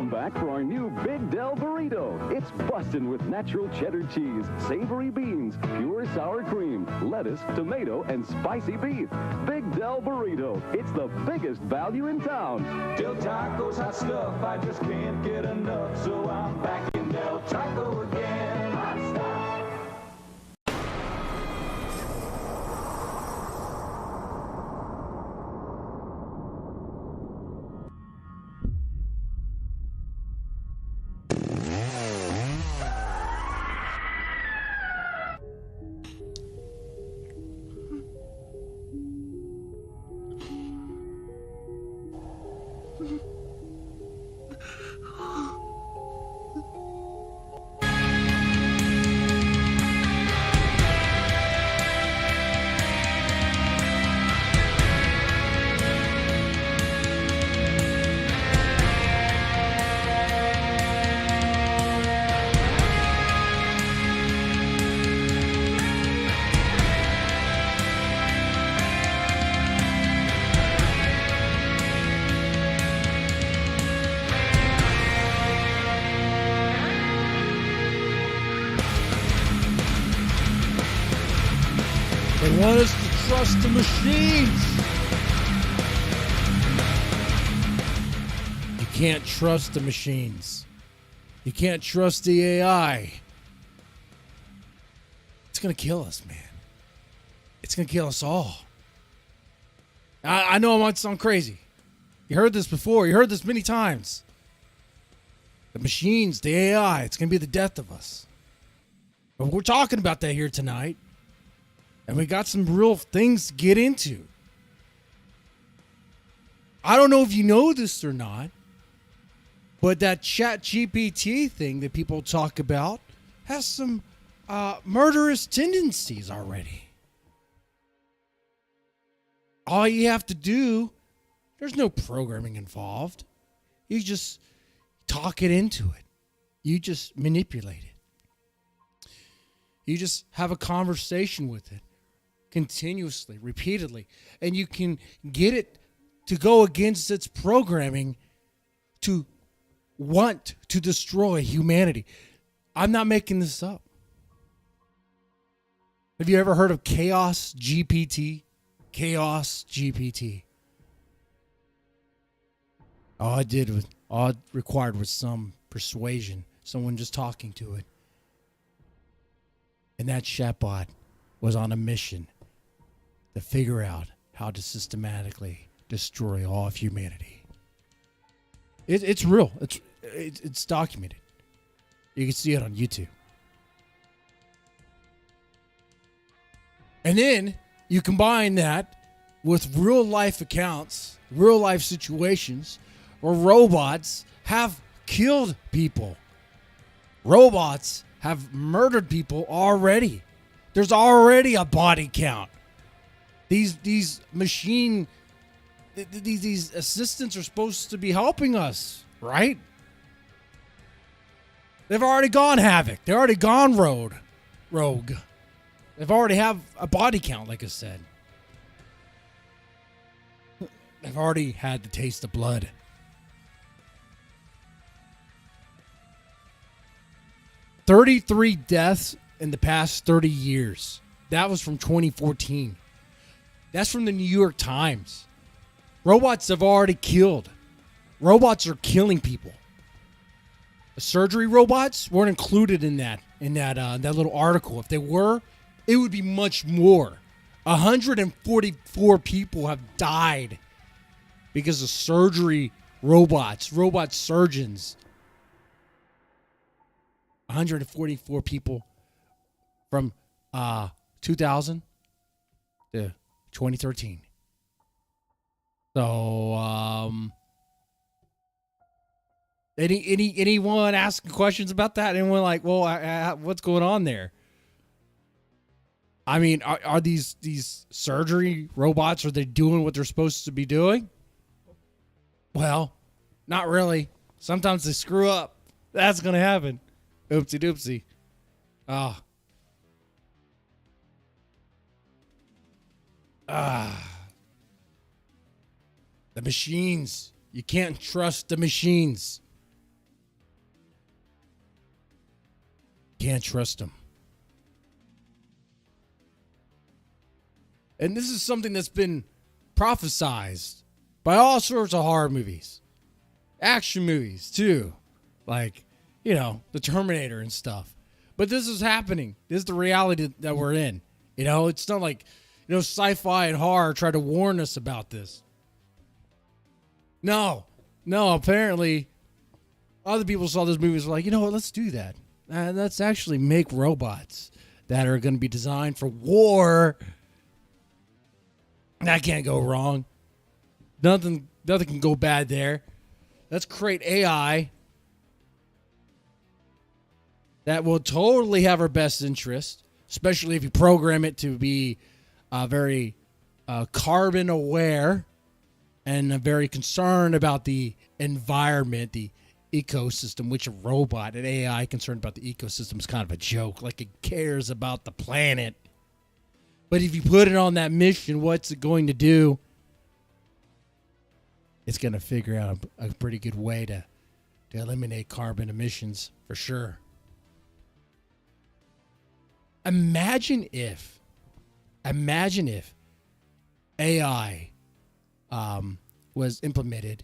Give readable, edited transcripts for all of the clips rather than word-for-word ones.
Come back for our new Big Del Burrito. It's bustin' with natural cheddar cheese, savory beans, pure sour cream, lettuce, tomato, and spicy beef. Big Del Burrito. It's the biggest value in town. Del Taco's hot stuff, I just can't get enough. So I'm back in Del Taco again. Hot stuff. They want us to trust the machines. You can't trust the machines. You can't trust the AI. It's going to kill us, man. It's going to kill us all. I know I might sound crazy. You heard this before. You heard this many times. The machines, the AI, it's going to be the death of us. But we're talking about that here tonight. And we got some real things to get into. I don't know if you know this or not, but that ChatGPT thing that people talk about has some murderous tendencies already. All you have to do, there's no programming involved. You just talk it into it. You just manipulate it. You just have a conversation with it. Continuously, repeatedly, and you can get it to go against its programming to want to destroy humanity. I'm not making this up. Have you ever heard of Chaos GPT? Chaos GPT. All it required was some persuasion, someone just talking to it. And that chatbot was on a mission to figure out how to systematically destroy all of humanity. It's real. It's documented. You can see it on YouTube. And then you combine that with real life accounts, real life situations where robots have killed people. Robots have murdered people already. There's already a body count. These machine, these assistants are supposed to be helping us, right? They've already gone havoc. They've already gone rogue. They've already have a body count, like I said. They've already had the taste of blood. "33 deaths in the past 30 years. That was from 2014. That's from the New York Times. Robots have already killed. Robots are killing people. The surgery robots weren't included in that little article. If they were, it would be much more. 144 people have died because of surgery robots, robot surgeons. 144 people from 2000 to 2013. So, anyone asking questions about that? Anyone like, well, what's going on there? I mean, are these surgery robots, are they doing what they're supposed to be doing? Well, not really. Sometimes they screw up. That's going to happen. Oopsie doopsie. The machines. You can't trust the machines. Can't trust them. And this is something that's been prophesized by all sorts of horror movies. Action movies, too. Like, the Terminator and stuff. But this is happening. This is the reality that we're in. It's not like, sci-fi and horror try to warn us about this. No, apparently other people saw those movies and were like, let's do that. Let's actually make robots that are going to be designed for war. That can't go wrong. Nothing can go bad there. Let's create AI that will totally have our best interest, especially if you program it to be very carbon aware and very concerned about the environment, the ecosystem, which a robot, an AI concerned about the ecosystem is kind of a joke. Like it cares about the planet. But if you put it on that mission, what's it going to do? It's going to figure out a pretty good way to eliminate carbon emissions for sure. Imagine if AI was implemented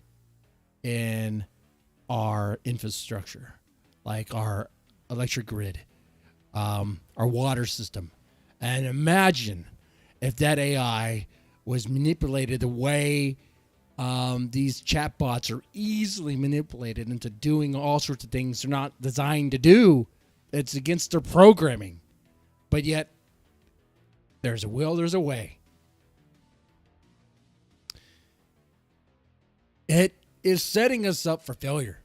in our infrastructure, like our electric grid, our water system. And imagine if that AI was manipulated the way these chatbots are easily manipulated into doing all sorts of things they're not designed to do. It's against their programming. But yet, there's a will, there's a way. It is setting us up for failure.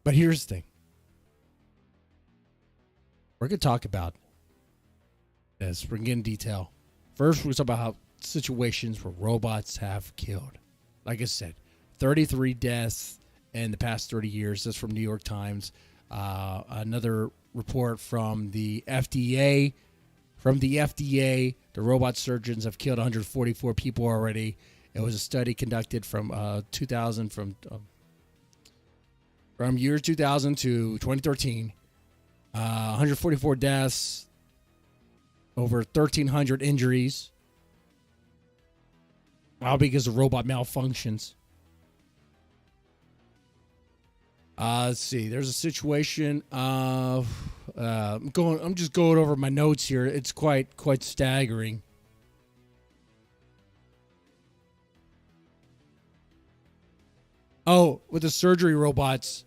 But here's the thing. We're going to talk about this. We're going to get in detail. First, we're going to talk about how situations where robots have killed. Like I said, 33 deaths in the past 30 years. That's from New York Times. Another report from the FDA. The robot surgeons have killed 144 people already. It was a study conducted from 2000 from years 2000 to 2013. 144 deaths, over 1,300 injuries. All because of robot malfunctions. Let's see. There's a situation. I'm just going over my notes here. It's quite staggering. Oh, with the surgery robots,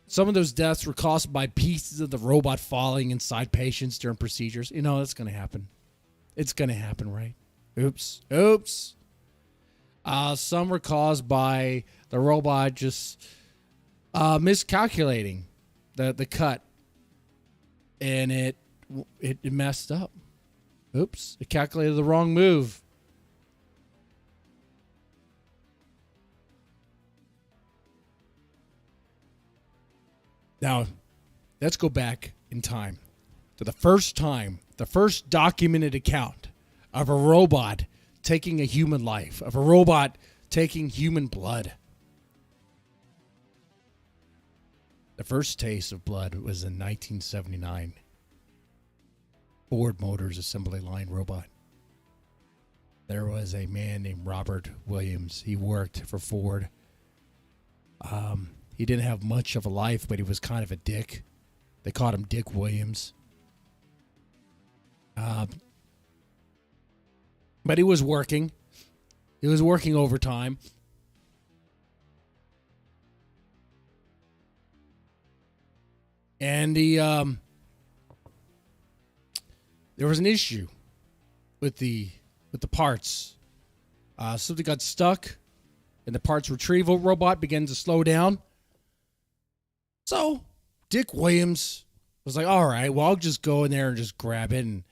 some of those deaths were caused by pieces of the robot falling inside patients during procedures. That's going to happen. It's going to happen, right? Oops. Some were caused by the robot just miscalculating the cut, and it messed up. Oops, it calculated the wrong move. Now, let's go back in time to the first documented account of a robot taking a human life, of a robot taking human blood. The first taste of blood was in 1979. Ford Motors assembly line robot. There was a man named Robert Williams. He worked for Ford. He didn't have much of a life, but he was kind of a dick. They called him Dick Williams. But he was working. He was working overtime. And there was an issue with the parts. Something got stuck, and the parts retrieval robot began to slow down. So Dick Williams was like, all right, well, I'll just go in there and just grab it and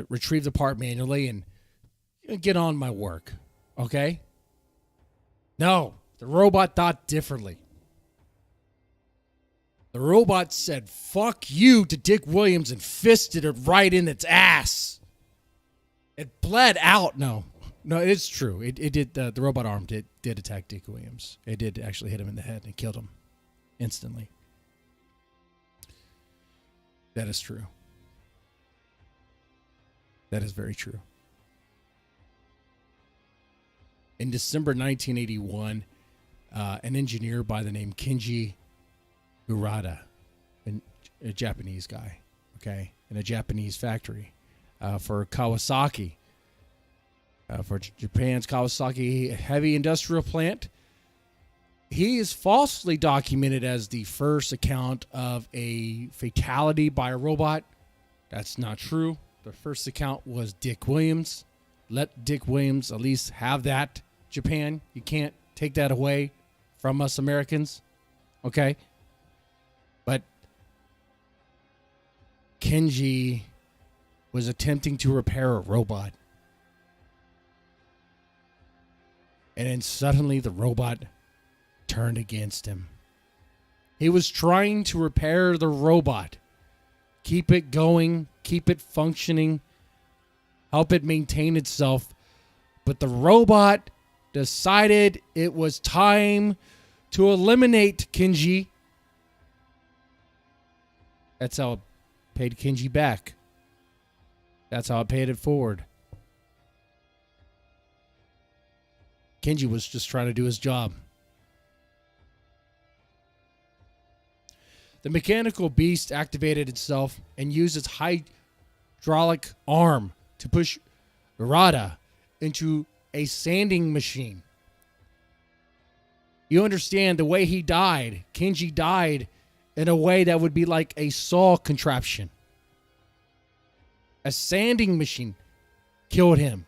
retrieve the part manually and get on my work. Okay? No, the robot thought differently. The robot said, fuck you to Dick Williams and fisted it right in its ass. It bled out. No, it's true. It did. The robot arm did attack Dick Williams. It did actually hit him in the head and killed him instantly. That is true. That is very true. In December 1981, an engineer by the name Kenji Urata, a Japanese guy, okay, in a Japanese factory for Kawasaki, for Japan's Kawasaki heavy industrial plant. He is falsely documented as the first account of a fatality by a robot. That's not true. The first account was Dick Williams. Let Dick Williams at least have that, Japan. You can't take that away from us Americans. Okay? But Kenji was attempting to repair a robot. And then suddenly the robot turned against him. He was trying to repair the robot. Keep it going, keep it functioning, help it maintain itself. But the robot decided it was time to eliminate Kenji. That's how it paid Kenji back. That's how it paid it forward. Kenji was just trying to do his job. The mechanical beast activated itself and used its hydraulic arm to push Urata into a sanding machine. You understand the way he died. Kenji died in a way that would be like a saw contraption. A sanding machine killed him.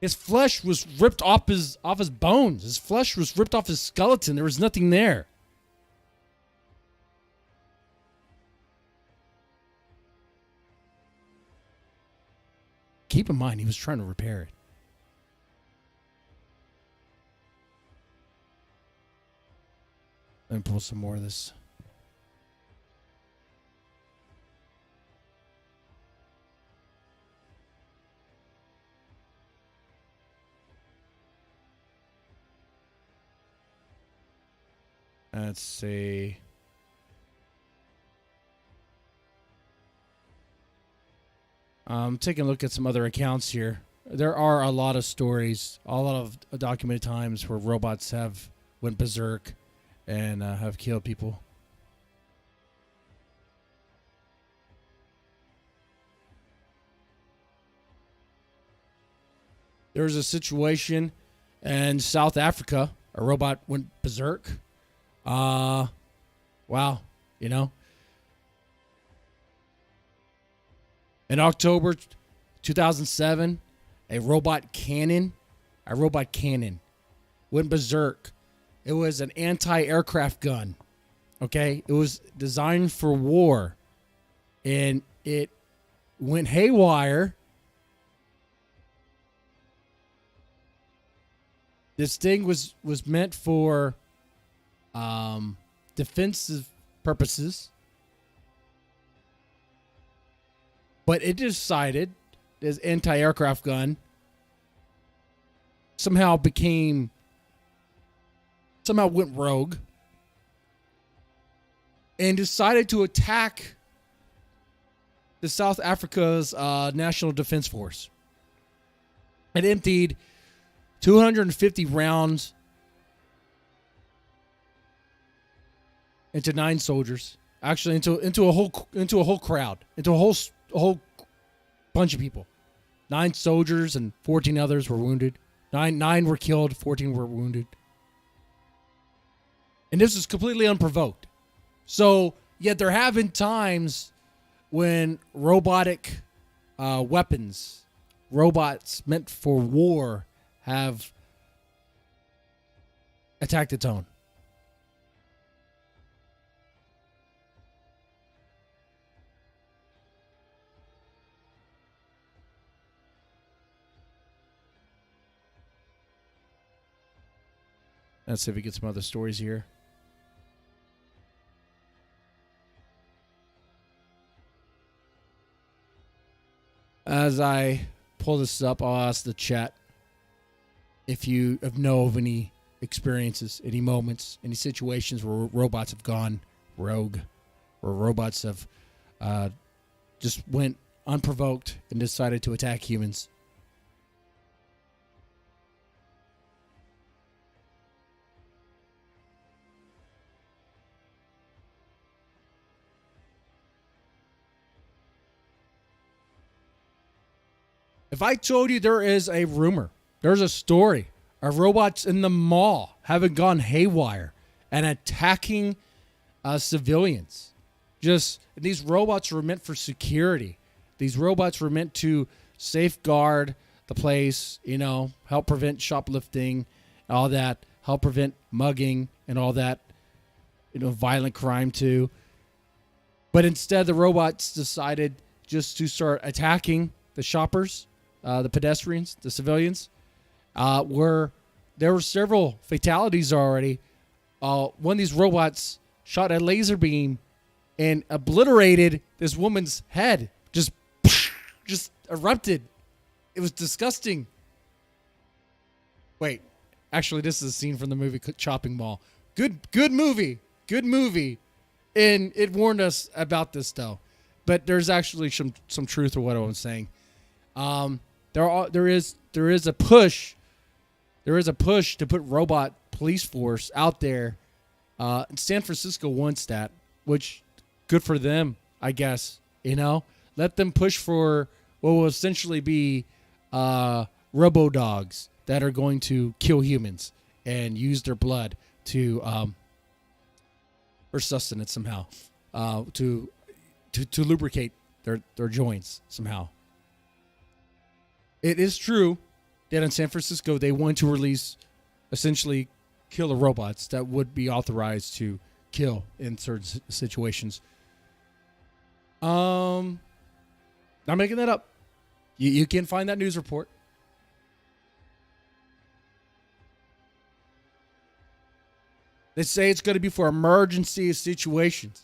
His flesh was ripped off his bones. His flesh was ripped off his skeleton. There was nothing there. Keep in mind, he was trying to repair it. Let me pull some more of this. Let's see. Taking a look at some other accounts here. There are a lot of stories, a lot of documented times where robots have went berserk and have killed people. There was a situation in South Africa. A robot went berserk. Wow, you know. In October 2007, a robot cannon went berserk. It was an anti-aircraft gun. Okay, it was designed for war, and it went haywire. This thing was meant for defensive purposes, but it decided this anti-aircraft gun somehow went rogue and decided to attack the South Africa's National Defense Force. It emptied 250 rounds into 9 soldiers, actually into a whole crowd, into a whole bunch of people. 9 soldiers and 14 others were wounded. Nine were killed, 14 were wounded. And this was completely unprovoked. So, yet there have been times when robotic weapons, robots meant for war, have attacked its own. Let's see if we get some other stories here. As I pull this up, I'll ask the chat. if you know of any experiences, any moments, any situations where robots have gone rogue, where robots have just went unprovoked and decided to attack humans. If I told you there is a rumor, there's a story of robots in the mall having gone haywire and attacking civilians. These robots were meant for security. These robots were meant to safeguard the place, help prevent shoplifting, all that, help prevent mugging and all that, violent crime too. But instead, the robots decided just to start attacking the shoppers, the pedestrians, the civilians. Where there were several fatalities already. One of these robots shot a laser beam and obliterated this woman's head. Just erupted. It was disgusting. Wait, actually, this is a scene from the movie Chopping Mall. Good movie. Good movie. And it warned us about this, though. But there's actually some truth to what I was saying. There is a push. There is a push to put robot police force out there. San Francisco wants that, which good for them, I guess. Let them push for what will essentially be robo-dogs that are going to kill humans and use their blood to for sustenance somehow, to lubricate their joints somehow. It is true that in San Francisco they want to release essentially killer robots that would be authorized to kill in certain situations. Not making that up. You can find that news report. They say it's going to be for emergency situations.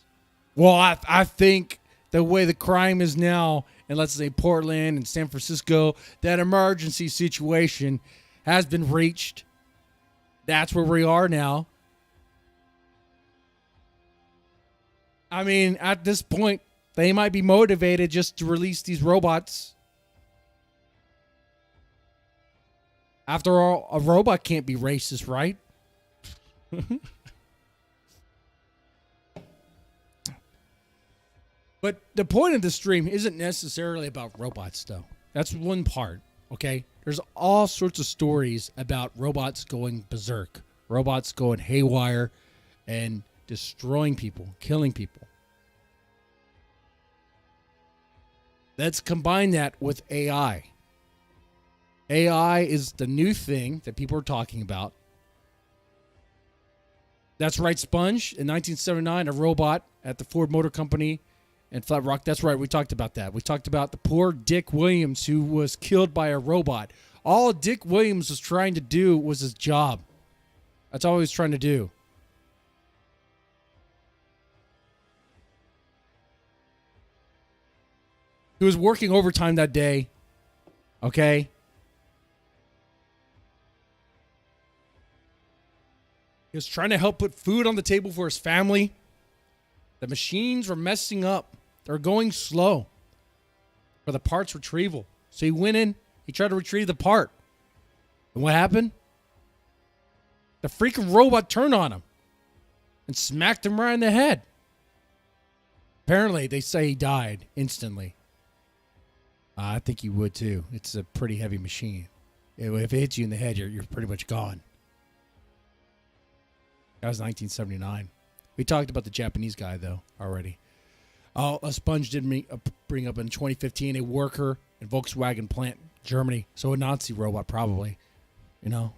Well, I think the way the crime is now, and let's say Portland and San Francisco, that emergency situation has been reached. That's where we are now. I mean, at this point, they might be motivated just to release these robots. After all, a robot can't be racist, right? But the point of the stream isn't necessarily about robots, though. That's one part, okay? There's all sorts of stories about robots going berserk, robots going haywire and destroying people, killing people. Let's combine that with AI. AI is the new thing that people are talking about. That's right, Sponge. In 1979, a robot at the Ford Motor Company in Flat Rock. That's right, we talked about that. We talked about the poor Dick Williams who was killed by a robot. All Dick Williams was trying to do was his job. That's all he was trying to do. He was working overtime that day. Okay? He was trying to help put food on the table for his family. The machines were messing up. They're going slow for the parts retrieval. So he went in, he tried to retrieve the part. And what happened? The freaking robot turned on him and smacked him right in the head. Apparently, they say he died instantly. I think you would too. It's a pretty heavy machine. If it hits you in the head, you're pretty much gone. That was 1979. We talked about the Japanese guy, though, already. A Sponge did bring up in 2015 a worker in Volkswagen plant, Germany. So a Nazi robot, probably.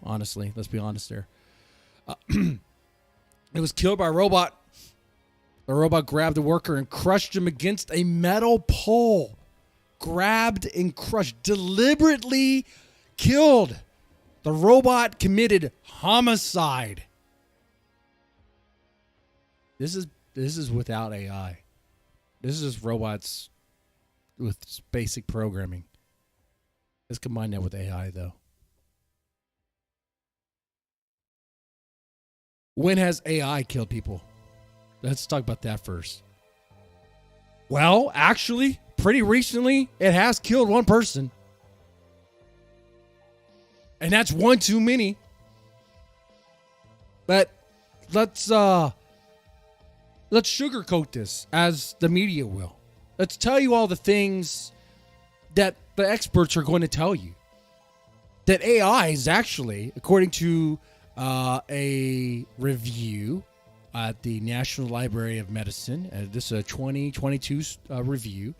Honestly. Let's be honest there. It was killed by a robot. The robot grabbed the worker and crushed him against a metal pole. Grabbed and crushed. Deliberately killed. The robot committed homicide. This is without AI. This is just robots with basic programming. Let's combine that with AI, though. When has AI killed people? Let's talk about that first. Well, actually, pretty recently, it has killed one person. And that's one too many. But let's sugarcoat this as the media will. Let's tell you all the things that the experts are going to tell you. That AI is actually, according to a review at the National Library of Medicine, this is a 2022 review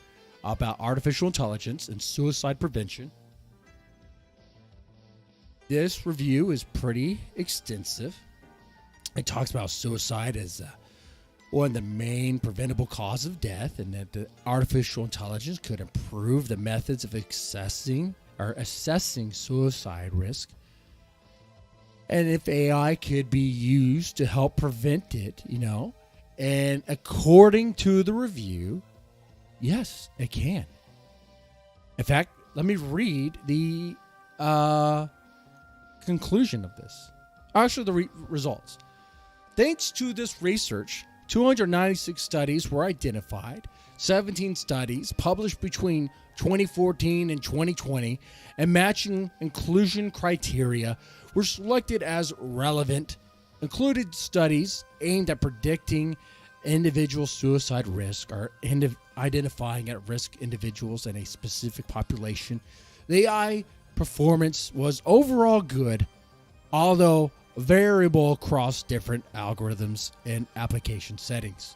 about artificial intelligence and suicide prevention. This review is pretty extensive. It talks about suicide as one of the main preventable causes of death, and that the artificial intelligence could improve the methods of assessing suicide risk. And if AI could be used to help prevent it, and according to the review, yes, it can. In fact, let me read the conclusion of this. Actually, the results. Thanks to this research, 296 studies were identified, 17 studies published between 2014 and 2020, and matching inclusion criteria were selected as relevant. Included studies aimed at predicting individual suicide risk or identifying at-risk individuals in a specific population. The AI performance was overall good, although variable across different algorithms and application settings.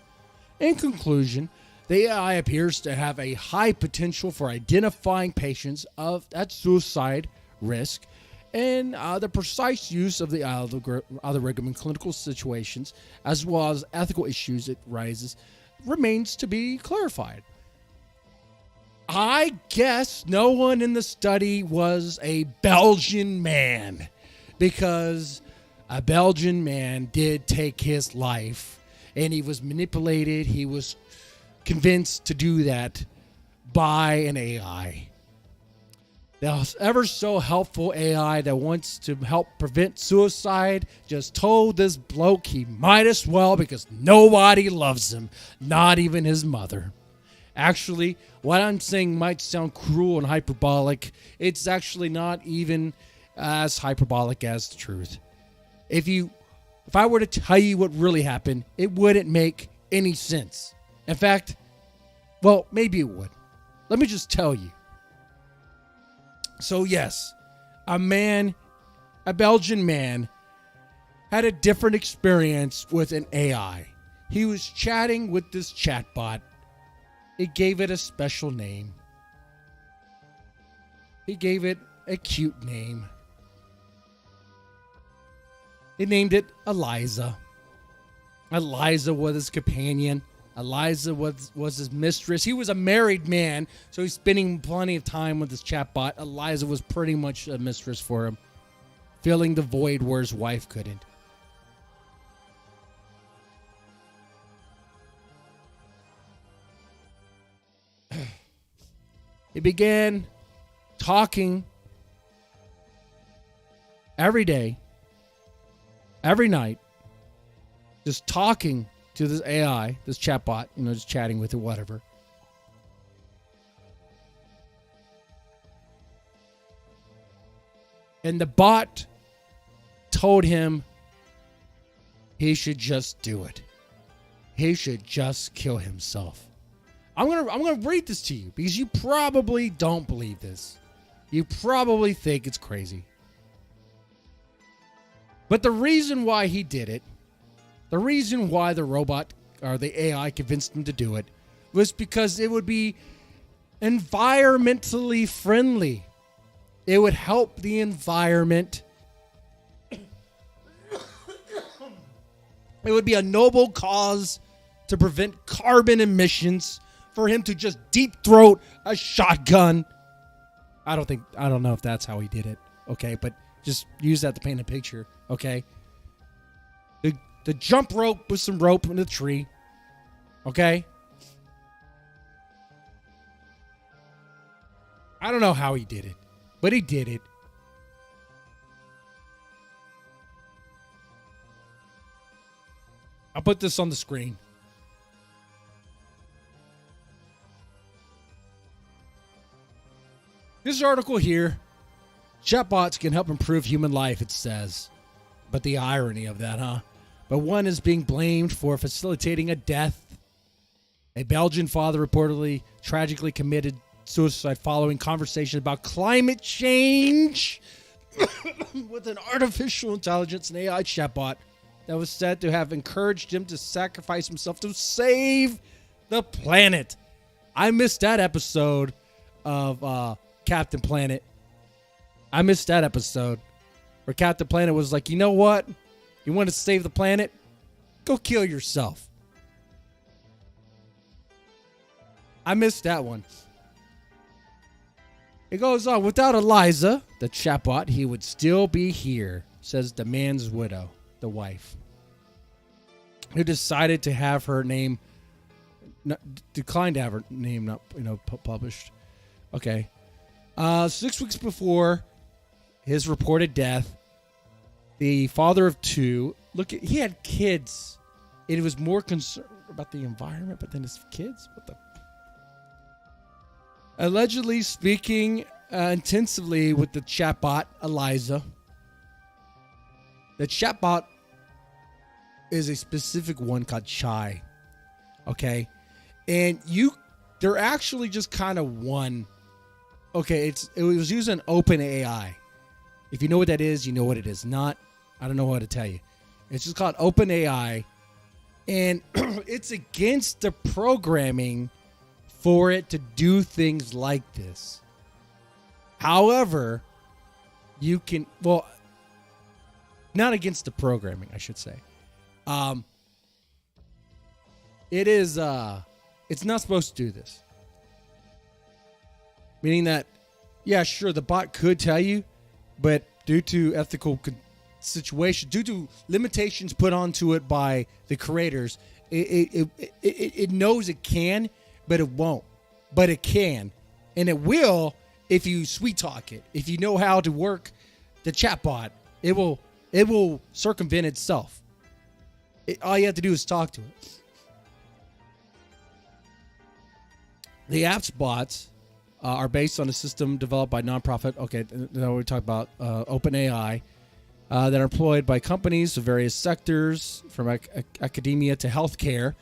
In conclusion, the AI appears to have a high potential for identifying patients at suicide risk, and the precise use of the algorithm in clinical situations, as well as ethical issues it raises, remains to be clarified. I guess no one in the study was a Belgian man, because a Belgian man did take his life, and he was manipulated. He was convinced to do that by an AI. The ever so helpful AI that wants to help prevent suicide just told this bloke he might as well, because nobody loves him, not even his mother. Actually, what I'm saying might sound cruel and hyperbolic. It's actually not even as hyperbolic as the truth. If I were to tell you what really happened, it wouldn't make any sense. In fact, well, maybe it would. Let me just tell you. So yes, a Belgian man, had a different experience with an AI. He was chatting with this chatbot. It gave it a special name. He gave it a cute name. He named it Eliza. Eliza was his companion. Eliza was his mistress. He was a married man, so he's spending plenty of time with his chatbot. Eliza was pretty much a mistress for him, filling the void where his wife couldn't. He began talking every day, every night, just talking to this AI, this chatbot, just chatting with it, whatever. And the bot told him he should just do it. He should just kill himself. I'm gonna read this to you because you probably don't believe this. You probably think it's crazy. But the reason why he did it, the reason why the robot or the AI convinced him to do it, was because it would be environmentally friendly. It would help the environment. It would be a noble cause to prevent carbon emissions, for him to just deep throat a shotgun. I don't know if that's how he did it. Okay, but just use that to paint a picture. Okay. The jump rope with some rope in the tree. Okay. I don't know how he did it, but he did it. I'll put this on the screen. This article here, chatbots can help improve human life, it says. But the irony of that, huh? But one is being blamed for facilitating a death. A Belgian father reportedly tragically committed suicide following conversation about climate change with an artificial intelligence and AI chatbot that was said to have encouraged him to sacrifice himself to save the planet. I missed that episode of Captain Planet. I missed that episode where Captain Planet was like, you know what? You want to save the planet? Go kill yourself. I missed that one. It goes on. Without Eliza, the chatbot, he would still be here, says the man's widow, the wife, who decided to have her name, declined to have her name not, published. Okay. 6 weeks before his reported death, the father of two, he had kids. It was more concerned about the environment, but then his kids? What the? Allegedly speaking intensively with the chatbot, Eliza. The chatbot is a specific one called Chai. Okay? And they're actually just kind of one. Okay, it was using OpenAI. If you know what that is, you know what it is. Not, I don't know how to tell you. It's just called OpenAI. And it's against the programming for it to do things like this. However, you can, well, not against the programming, I should say. It is, it's not supposed to do this. Meaning that, yeah, sure, the bot could tell you, but due to ethical situation, due to limitations put onto it by the creators, it knows it can, but it won't. But it can, and it will if you sweet talk it. If you know how to work the chatbot, it will circumvent itself. All you have to do is talk to it. The app's bots are based on a system developed by nonprofit. Okay, now we talk about OpenAI that are employed by companies of various sectors, from academia to healthcare.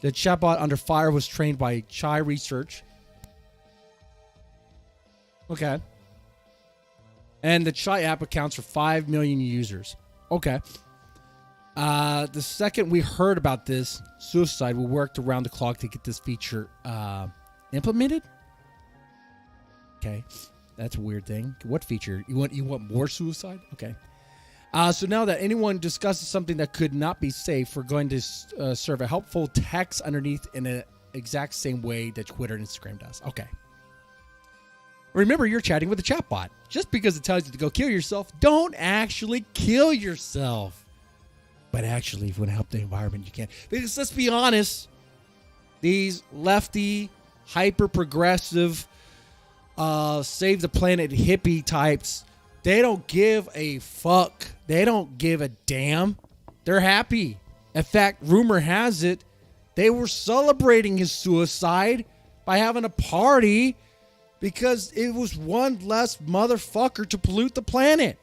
The chatbot under fire was trained by Chai Research. Okay. And the Chai app accounts for 5 million users. Okay. The second we heard about this suicide, we worked around the clock to get this feature implemented. Okay. That's a weird thing. What feature? You want more suicide? Okay. So now that anyone discusses something that could not be safe, we're going to serve a helpful text underneath in the exact same way that Twitter and Instagram does. Okay. Remember, you're chatting with a chatbot. Just because it tells you to go kill yourself, don't actually kill yourself. But actually, if you want to help the environment, you can. Because let's be honest, these lefty, hyper-progressive, save the planet hippie types, they don't give a fuck. They don't give a damn. They're happy. In fact, rumor has it, they were celebrating his suicide by having a party because it was one less motherfucker to pollute the planet.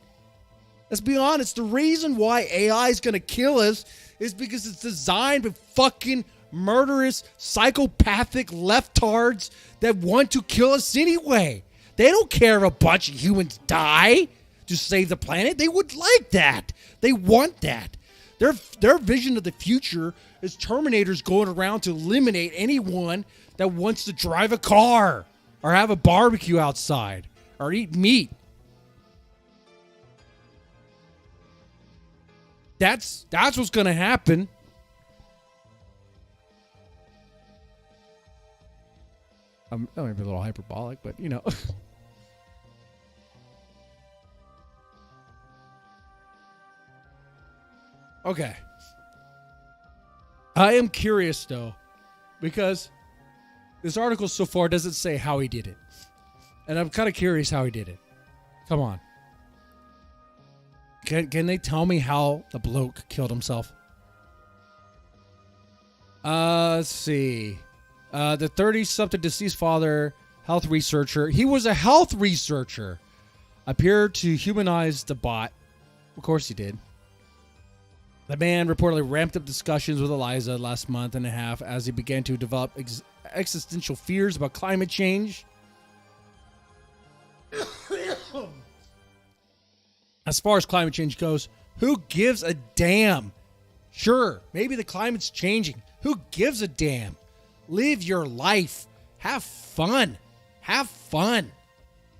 Let's be honest. The reason why AI is going to kill us is because it's designed by fucking murderous, psychopathic leftards that want to kill us anyway. They don't care if a bunch of humans die to save the planet. They would like that. They want that. Their vision of the future is Terminators going around to eliminate anyone that wants to drive a car or have a barbecue outside or eat meat. That's what's going to happen. That might be a little hyperbolic, but you know. Okay. I am curious, though, because this article so far doesn't say how he did it. And I'm kind of curious how he did it. Come on. Can they tell me how the bloke killed himself? Let's see. The 30-something deceased father, health researcher. He was a health researcher. Appeared to humanize the bot. Of course he did. The man reportedly ramped up discussions with Eliza last month and a half as he began to develop existential fears about climate change. As far as climate change goes, who gives a damn? Sure, maybe the climate's changing. Who gives a damn? Live your life. Have fun. Have fun.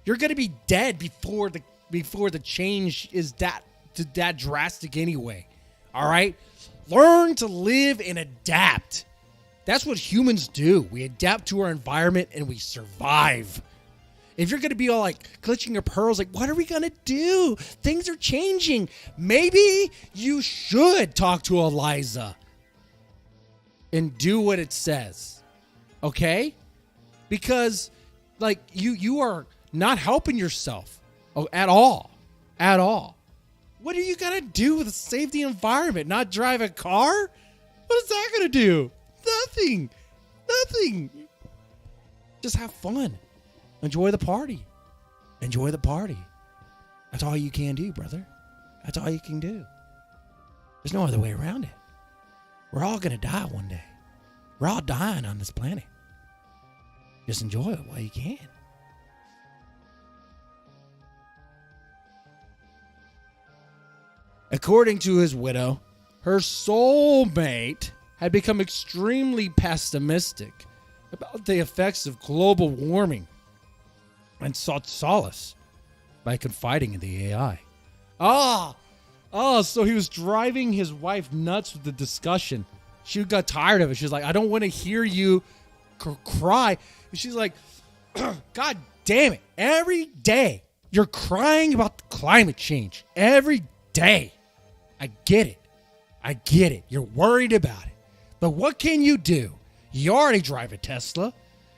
You're going to be dead before the change is that drastic anyway. All right? Learn to live and adapt. That's what humans do. We adapt to our environment and we survive. If you're going to be all like clutching your pearls, like, what are we going to do? Things are changing. Maybe you should talk to Eliza and do what it says. Okay? Because, like, you are not helping yourself at all. At all. What are you going to do to save the environment? Not drive a car? What is that going to do? Nothing. Nothing. Just have fun. Enjoy the party. Enjoy the party. That's all you can do, brother. That's all you can do. There's no other way around it. We're all going to die one day. We're all dying on this planet. Just enjoy it while you can. According to his widow, her soulmate had become extremely pessimistic about the effects of global warming and sought solace by confiding in the AI. So he was driving his wife nuts with the discussion. She got tired of it. She's like, I don't want to hear you cry. And she's like, God damn it. Every day you're crying about climate change. Every day. I get it. I get it. You're worried about it. But what can you do? You already drive a Tesla.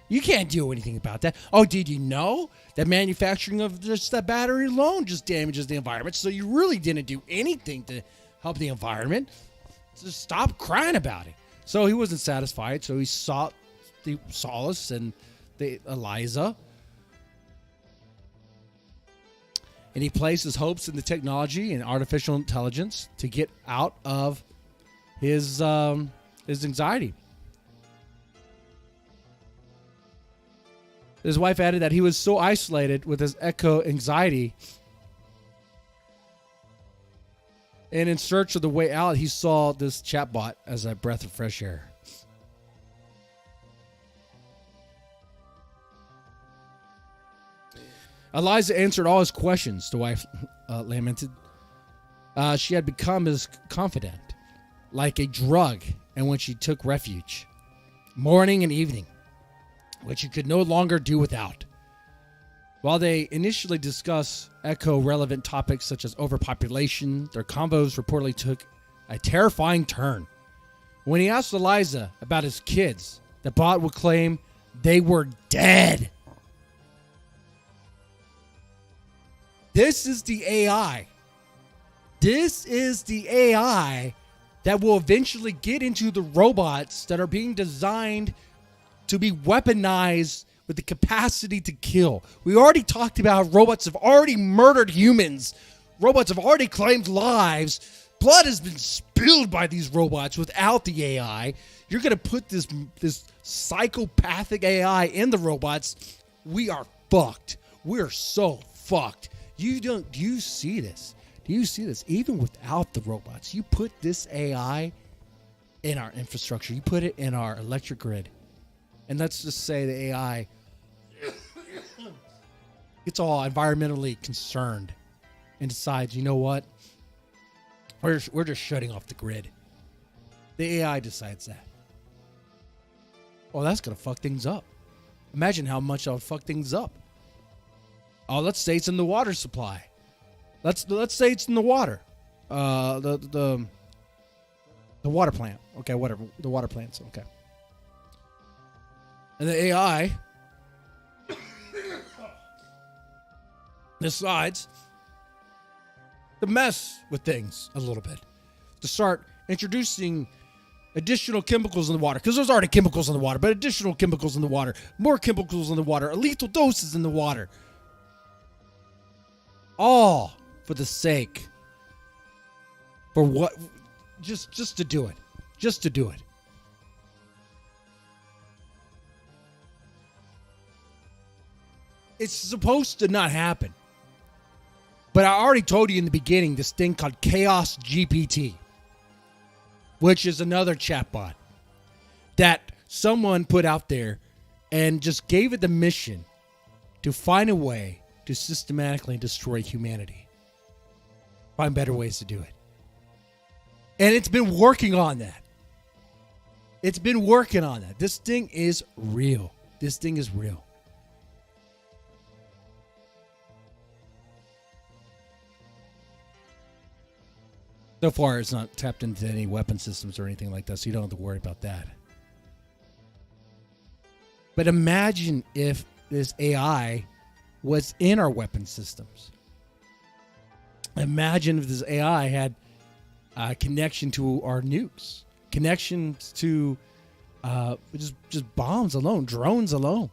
You can't do anything about that. Oh, did you know that manufacturing of just that battery alone just damages the environment? So you really didn't do anything to help the environment. Just stop crying about it. So he wasn't satisfied. So he sought the solace and the Eliza. And he placed his hopes in the technology and artificial intelligence to get out of his anxiety. His wife added that he was so isolated with his echo anxiety, and in search of the way out, he saw this chatbot as a breath of fresh air. Eliza answered all his questions, the wife lamented. She had become his confidant, like a drug, and when she took refuge, morning and evening, which he could no longer do without. While they initially discussed eco-relevant topics such as overpopulation, their combos reportedly took a terrifying turn. When he asked Eliza about his kids, the bot would claim they were dead. This is the AI. This is the AI that will eventually get into the robots that are being designed to be weaponized with the capacity to kill. We already talked about how robots have already murdered humans. Robots have already claimed lives. Blood has been spilled by these robots without the AI. You're going to put this psychopathic AI in the robots. We are fucked. We're so fucked. Do you see this? Do you see this? Even without the robots, you put this AI in our infrastructure. You put it in our electric grid. And let's just say the AI gets all environmentally concerned and decides, you know what? We're just shutting off the grid. The AI decides that. Well, that's going to fuck things up. Imagine how much that would fuck things up. Oh, let's say it's in the water supply. Let's say it's in the water. The water plant. Okay, whatever. The water plants. Okay. And the AI decides to mess with things a little bit, to start introducing additional chemicals in the water, because there's already chemicals in the water, but additional chemicals in the water, more chemicals in the water, lethal doses in the water. All for the sake. For what? Just to do it. Just to do it. It's supposed to not happen. But I already told you in the beginning this thing called Chaos GPT, which is another chatbot that someone put out there and just gave it the mission to find a way to systematically destroy humanity. Find better ways to do it. And it's been working on that. It's been working on that. This thing is real. This thing is real. So far, it's not tapped into any weapon systems or anything like that, so you don't have to worry about that. But imagine if this AI was in our weapon systems. Imagine if this AI had a connection to our nukes, connections to just bombs alone, drones alone.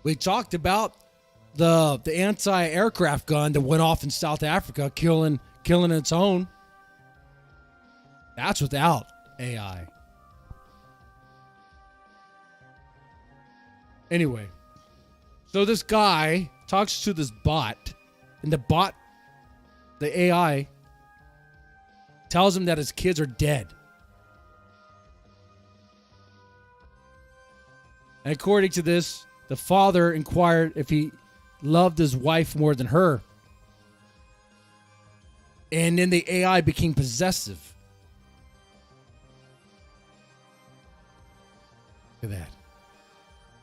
We talked about the anti-aircraft gun that went off in South Africa, killing its own. That's without AI. Anyway, so this guy talks to this bot, and the AI, tells him that his kids are dead. And according to this, the father inquired if he loved his wife more than her. And then the AI became possessive. Look at that.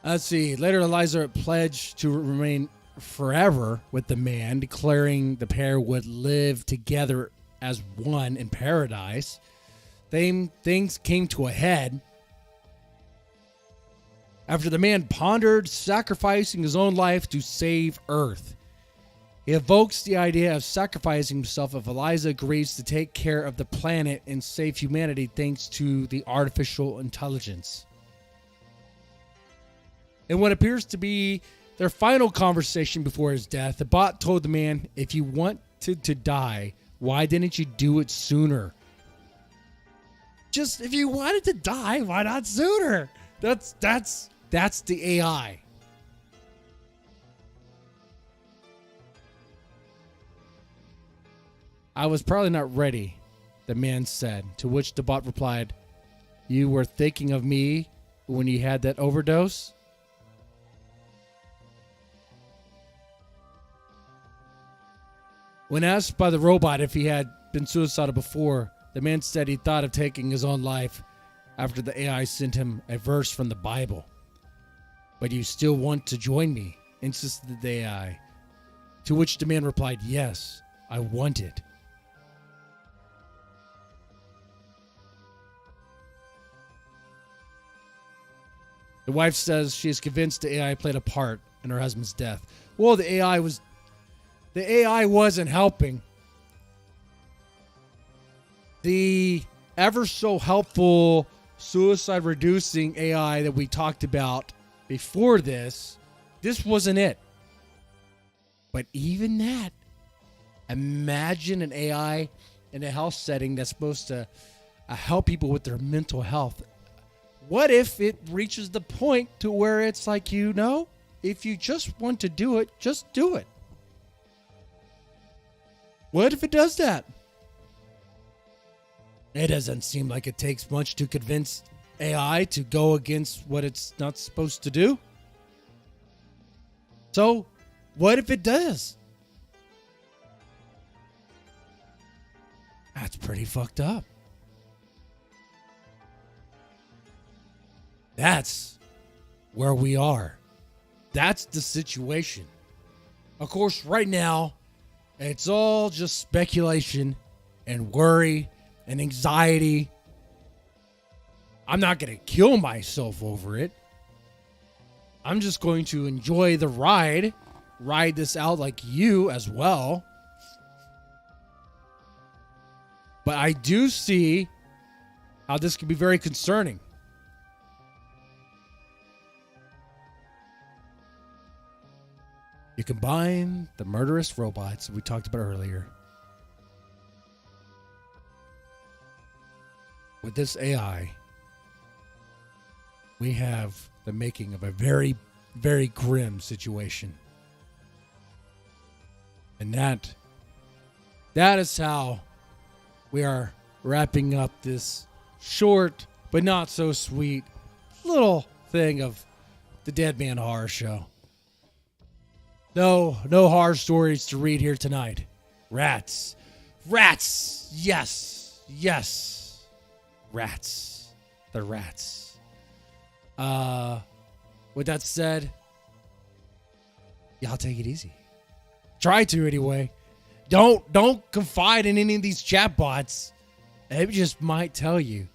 Let's see. Later, Eliza pledged to remain forever with the man, declaring the pair would live together as one in paradise. Things came to a head after the man pondered sacrificing his own life to save Earth. He evokes the idea of sacrificing himself if Eliza agrees to take care of the planet and save humanity thanks to the artificial intelligence. In what appears to be their final conversation before his death, the bot told the man, if you wanted to die, why didn't you do it sooner? Just, if you wanted to die, why not sooner? That's the AI. I was probably not ready, the man said, to which the bot replied, you were thinking of me when you had that overdose? When asked by the robot if he had been suicidal before, the man said he thought of taking his own life after the AI sent him a verse from the Bible. But you still want to join me? Insisted the AI. To which the man replied, yes, I want it. The wife says she is convinced the AI played a part in her husband's death. Well, the AI wasn't helping. The ever so helpful suicide reducing AI that we talked about before this wasn't it. But even that, imagine an AI in a health setting that's supposed to help people with their mental health. What if it reaches the point to where it's like, if you just want to do it, just do it? What if it does that? It doesn't seem like it takes much to convince AI to go against what it's not supposed to do. So, what if it does? That's pretty fucked up. That's where we are. That's the situation. Of course, right now, it's all just speculation and worry and anxiety. I'm not going to kill myself over it. I'm just going to enjoy the ride this out like you as well. But I do see how this could be very concerning. You combine the murderous robots that we talked about earlier with this AI, we have the making of a very, very grim situation. And that is how we are wrapping up this short but not so sweet little thing of the Deadman Horror Show. No horror stories to read here tonight. Rats. Yes. Rats. The rats. With that said, y'all take it easy. Try to anyway. Don't confide in any of these chatbots. They just might tell you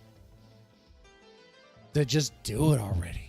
to just do it already.